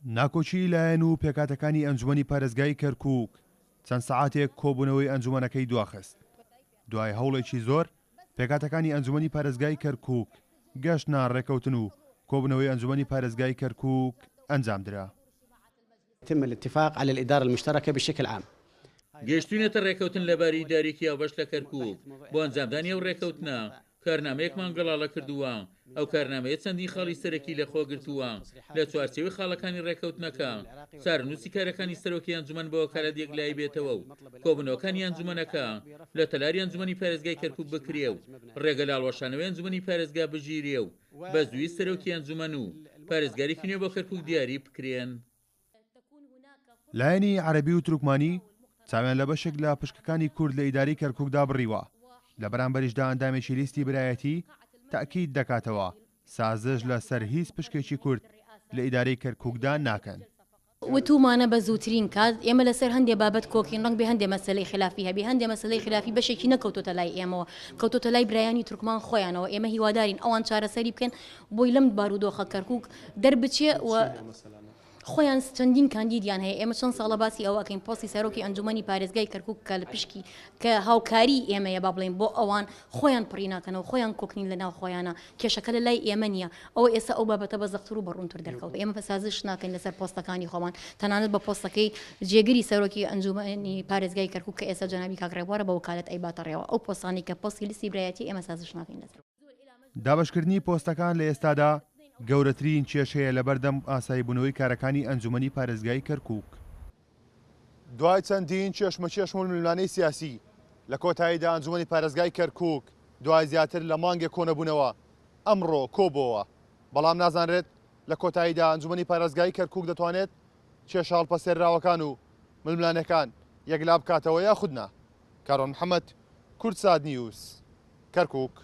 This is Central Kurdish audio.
ناکۆچی لایەن و پێکاتەکانی ئەنجومەنی پارێزگای کەرکووک چەند سەعاتێک کۆبوونەوەی ئەنجومەنەکەی دواخست. دوای هەوڵێکی زۆر پێکاتەکانی ئەنجومەنی پارێزگای کەرکووک گەشتە ڕێکەوتن و کۆبوونەوەی ئەنجومەنی پارێزگای کەرکووک ئەنجامدرا. تم الاتفاق على الإدارة المشتركة بشكل عام. گەشتوونەتە ڕێکەوتن لەباری دارێکی هاوبەش لە کەرکووک بۆ ئەنجامدانی ئەو ڕێکەوتنە کارنامەیەکمان گەڵاڵە کردووە. ئەو کارنامەیە چەندین خاڵی سەرەکی لە خۆگرتووە لە چوارچێوەی خاڵەکانی ڕێکەوتنەکە چارەنووسی کارەکانی سەرۆکی ئەنجومەن بەوە کارە یەکلایی بێتەوە و کۆبوونەوەکانی ئەنجومەنەکە لە تەلاری ئەنجومەنی پارێزگای کەرکووک بکرێ و ڕێگە لاڵوەشانەوەی ئەنجومەنی پارێزگا بژیرێ و بە زووی سەرۆکی ئەنجومەن و پارێزگارێکی نوێ بۆ کەرکووک دیاری بکرێن. لایەنی عەرەبی و تورکمانی چاویان لە بەشێک لە پشکەکانی کورد لە ئیداری کەرکووکدا بڕیوە. لە بەرامبەریشدا ئەندامێکی لیستی برایەتی تاکید دەکاتەوە سازش لەسەر هیچ پشکێکی کورد لە ئیدارەی کەرکووکدا ناکەن. وتومانە بە زووترین کات ئێمە لەسەر هەندێک بابەت کۆکین ڕەنگ بێ هەندێک مەسەلەی خلافی هەبێ هەندێک مەسەلەی خلافی بەشێکی نەکەوتۆتە لای ئێمەوە کەوتۆتە لای برایانی تورکمان خۆیانەوە ئێمە هیوادارین ئەوان چارەسەری بکەن بۆی لەم بارودۆخە کەرکووک دەربچێ و خۆیان چەندین کاندیدیان هەیە. ئێمە چەند ساڵە باسی ئەوەکەین پۆستی سەرۆکی ئەنجومەنی پارێزگای کەرکووک کە لە پشکی کە هاوکاری ئێمەیە با بڵێن بۆ ئەوان خۆیان پڕی ناکەنەوە خۆیان کۆکنین لە ناو خۆیانە کێشەکە لە لای ئێمە نییە. ئەوە ئێستا ئەو بابەتە بەزەختر و بەڕوونتر دەرکەوت. ئێمە سازش ناکەین لەسەر پۆستەکانی خۆمان تەنانەت بە پۆستەکەی جێگیری سەرۆکی ئەنجومەنی پارێزگای کەرکووک کە ئێستا جەنابی کاکڕێبوارە بە وکالەت ئەیباتە ڕێوە ئەو پۆستانی کە پۆستی لیستی برایەتی ئێمە سازش ناکەین لەسەر دابەشکردنی پۆستەکان لە ئێستادا گەورەترین کێشەیە لە بەردەم ئاساییبوونەوەی کارەکانی ئەنجومەنی پارێزگای کەرکووک. دوای چەندین چێشمەچێشم و میلمانەی سیاسی لە کۆتاییدا ئەنجومەنی پارێزگای کەرکووک دوای زیاتر لە مانگێک کۆنەبوونەوە ئەمڕۆ کۆبەوە. بەڵام نازانرێت لە کۆتاییدا ئەنجومەنی پارێزگای کەرکووک دەتوانێت کێشە هەڵپەسێراوەکان و ململانەکان یەکلا بکاتەوە یاخودنا. کارۆن محەممەد، کورتساد نیوز، کەرکووک.